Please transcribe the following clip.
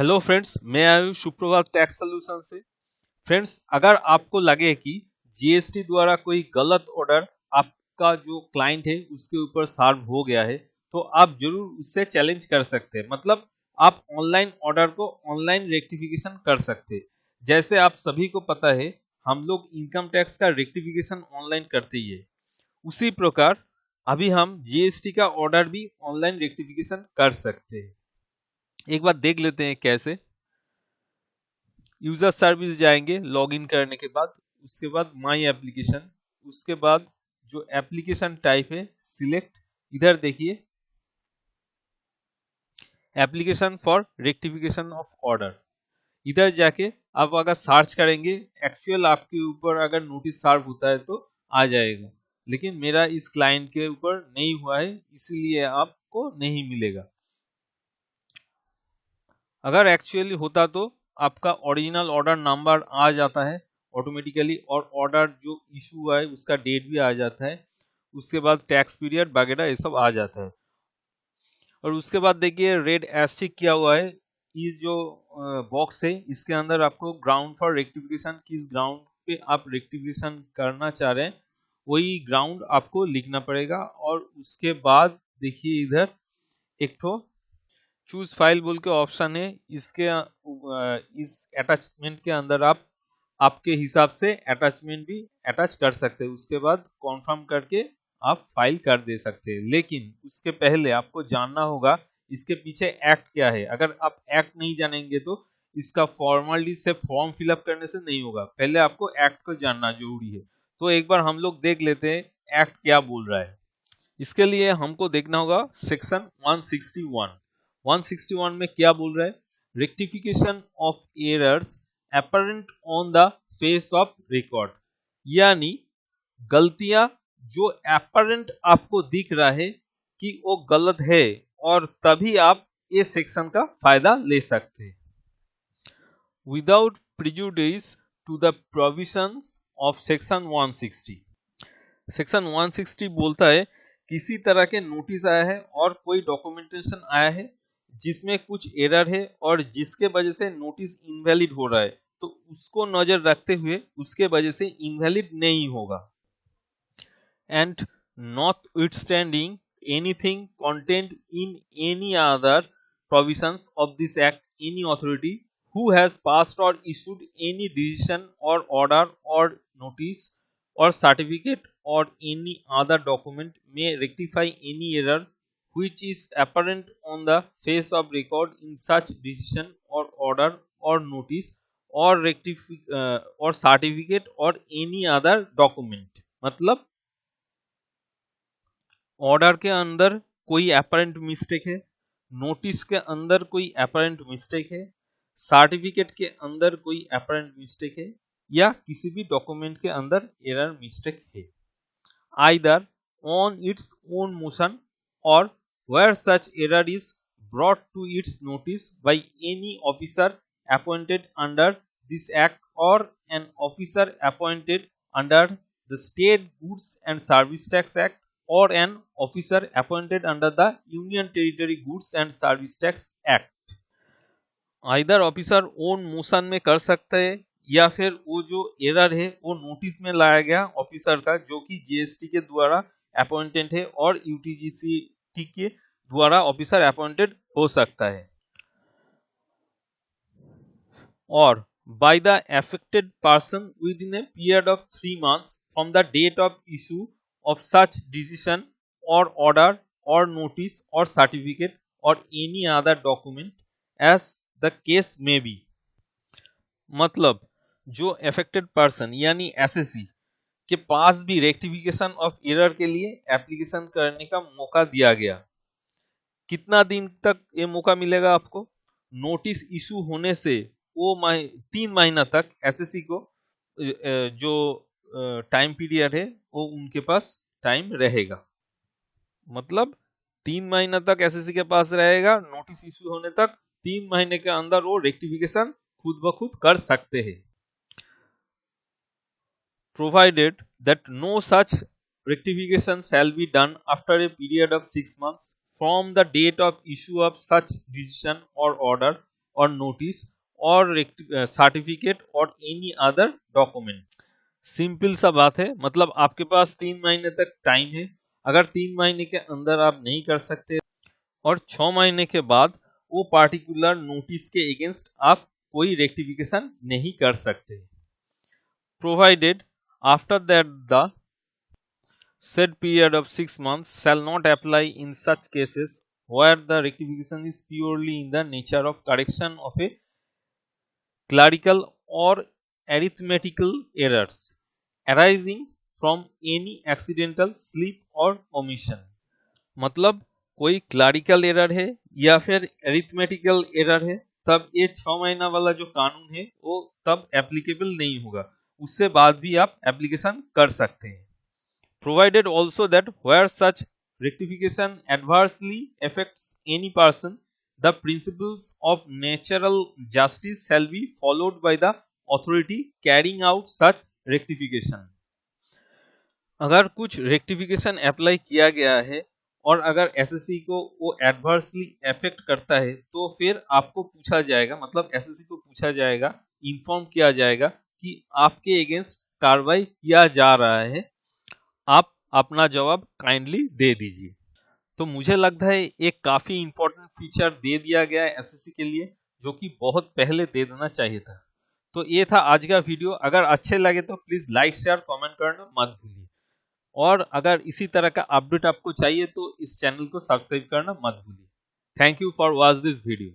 Hello friends, मैं आया हूँ सुप्रभात टैक्स सोल्यूशन से। फ्रेंड्स, अगर आपको लगे कि जीएसटी द्वारा कोई गलत ऑर्डर आपका जो क्लाइंट है उसके ऊपर सर्व हो गया है, तो आप जरूर उससे चैलेंज कर सकते हैं। मतलब आप ऑनलाइन ऑर्डर को ऑनलाइन रेक्टिफिकेशन कर सकते हैं। जैसे आप सभी को पता है, हम लोग इनकम टैक्स का रेक्टिफिकेशन ऑनलाइन करते ही है। उसी प्रकार अभी हम जीएसटी का ऑर्डर भी ऑनलाइन रेक्टिफिकेशन कर सकते हैं। एक बार देख लेते हैं कैसे। यूजर सर्विस जाएंगे लॉगिन करने के बाद, उसके बाद माई एप्लीकेशन, उसके बाद जो एप्लीकेशन टाइप है सिलेक्ट, इधर देखिए application for rectification of order. इधर जाके आप अगर सर्च करेंगे, एक्चुअल आपके ऊपर अगर नोटिस सर्व होता है तो आ जाएगा, लेकिन मेरा इस क्लाइंट के ऊपर नहीं हुआ है, इसीलिए आपको नहीं मिलेगा। अगर एक्चुअली होता तो आपका ओरिजिनल ऑर्डर नंबर आ जाता है ऑटोमेटिकली, और ऑर्डर जो इशू हुआ है उसका डेट भी आ जाता है, उसके बाद टैक्स पीरियड वगैरह ये सब आ जाता है। और उसके बाद देखिए रेड एस्टिक किया हुआ है, इस जो बॉक्स है इसके अंदर आपको ग्राउंड फॉर रेक्टिफिकेशन, किस ग्राउंड पे आप रेक्टिफिकेशन करना चाह रहे हैं वही ग्राउंड आपको लिखना पड़ेगा। और उसके बाद देखिए इधर एक तो चूज फाइल बोल के ऑप्शन है, इसके इस अटैचमेंट के अंदर आप आपके हिसाब से अटैचमेंट भी अटैच कर सकते हैं। उसके बाद कॉन्फर्म करके आप फाइल कर दे सकते हैं, लेकिन उसके पहले आपको जानना होगा इसके पीछे एक्ट क्या है। अगर आप एक्ट नहीं जानेंगे तो इसका फॉर्मलिटी से फॉर्म फिलअप करने से नहीं होगा, पहले आपको एक्ट को जानना जरूरी है। तो एक बार हम लोग देख लेते हैं एक्ट क्या बोल रहा है। इसके लिए हमको देखना होगा सेक्शन 161। 161 में क्या बोल रहा है, rectification of errors apparent on the face of record, यानी गलतियां जो अपरेंट आपको दिख रहा है कि वो गलत है, और तभी आप ये सेक्शन का फायदा ले सकते हैं। Without prejudice to the provisions of section 160। Section 160 बोलता है किसी तरह के नोटिस आया है और कोई डॉक्यूमेंटेशन आया है जिसमें कुछ एरर है और जिसके वजह से नोटिस इनवैलिड हो रहा है, तो उसको नजर रखते हुए उसके वजह से इनवैलिड नहीं होगा। And notwithstanding anything contained in any other provisions of this act, any authority who has passed or issued any decision or order or notice or certificate or any other document may rectify any error which is apparent on the face of record in such decision or order or notice or or certificate or any other document। मतलब order के अंदर कोई apparent mistake है, notice के अंदर कोई apparent mistake है, certificate के अंदर कोई अपरेंट मिस्टेक है, या किसी भी डॉक्यूमेंट के अंदर एरर मिस्टेक है, either on its own motion और where such error is brought to its notice by any officer appointed under this act or an officer appointed under the State Goods and Service Tax Act or an officer appointed under the Union Territory Goods and Service Tax Act। Either officer own motion में कर सकते हैं, या फिर वो जो error है वो नोटिस में लाया गया ऑफिसर का जो कि जीएसटी के द्वारा अपॉइंटेड है और यूटीजीसी के द्वारा ऑफिसर अपॉइंटेड हो सकता है, और by the affected person within a period of 3 months from the date of issue of such decision or order or notice or certificate or any other document as the case may be। मतलब जो affected person यानी SSC के पास भी rectification of error के लिए application करने का मौका दिया गया, कितना दिन तक ये मौका मिलेगा आपको, नोटिस इशू होने से वो 3 महीना तक एसएससी को जो टाइम पीरियड है वो उनके पास टाइम रहेगा। मतलब 3 महीना तक एसएससी के पास रहेगा, नोटिस इशू होने तक 3 महीने के अंदर वो रेक्टिफिकेशन खुद ब खुद कर सकते हैं, provided that no such rectification shall be done after a period of 6 months from the date of issue of such decision or order or notice or certificate or any other document. Simple सा बात है, मतलब आपके पास 3 महीने तक time है। अगर 3 महीने के अंदर आप नहीं कर सकते और 6 महीने के बाद वो पार्टिकुलर नोटिस के अगेंस्ट आप कोई रेक्टिफिकेशन नहीं कर सकते। Provided after that the said period of 6 months shall not apply in such cases where the rectification is purely in the nature of correction of a clerical or arithmetical errors arising from any accidental slip or omission। मतलब कोई clerical error है या फिर arithmetical error है, तब ये 6 महीना वाला जो कानून है वो तब एप्लीकेबल नहीं होगा, उससे बाद भी आप एप्लीकेशन कर सकते हैं। Provided also that where such rectification adversely affects any person, the principles of natural justice shall be followed by the authority carrying out such rectification। अगर कुछ रेक्टिफिकेशन अप्लाई किया गया है और अगर एसएससी को वो एडवर्सली अफेक्ट करता है तो फिर आपको पूछा जाएगा, मतलब एसएससी को पूछा जाएगा, इन्फॉर्म किया जाएगा कि आपके अगेंस्ट कार्रवाई किया जा रहा है, आप अपना जवाब काइंडली दे दीजिए। तो मुझे लगता है एक काफी इंपॉर्टेंट फीचर दे दिया गया है एसएससी के लिए, जो कि बहुत पहले दे देना चाहिए था। तो ये था आज का वीडियो। अगर अच्छे लगे तो प्लीज लाइक शेयर कमेंट करना मत भूलिए, और अगर इसी तरह का अपडेट आपको चाहिए तो इस चैनल को सब्सक्राइब करना मत भूलिए। Thank you for watch this video.